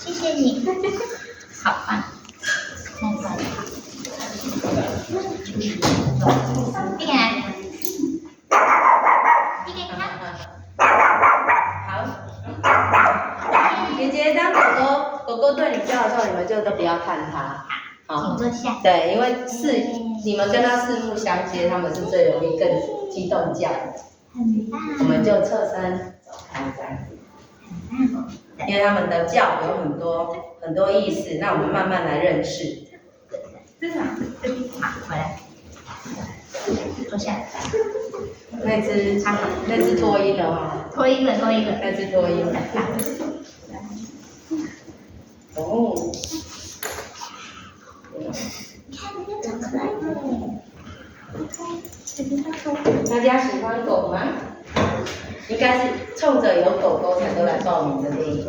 谢谢你，好棒，那个好，你看，你给看，好。姐姐当狗狗对你叫的时候，你们就都不要看它。请坐下。对，因为你们跟它四目相接，它们是最容易更激动叫的。很棒。我们就侧身走开这样子。很棒。因为它们的叫有很多意思，那我们慢慢来认识。好，回来，坐下。那只脱音了哈。脱音了。那只脱音了。哦。看那个长可爱的。大家喜欢狗吗？应该是冲着有狗狗才都来报名的电影。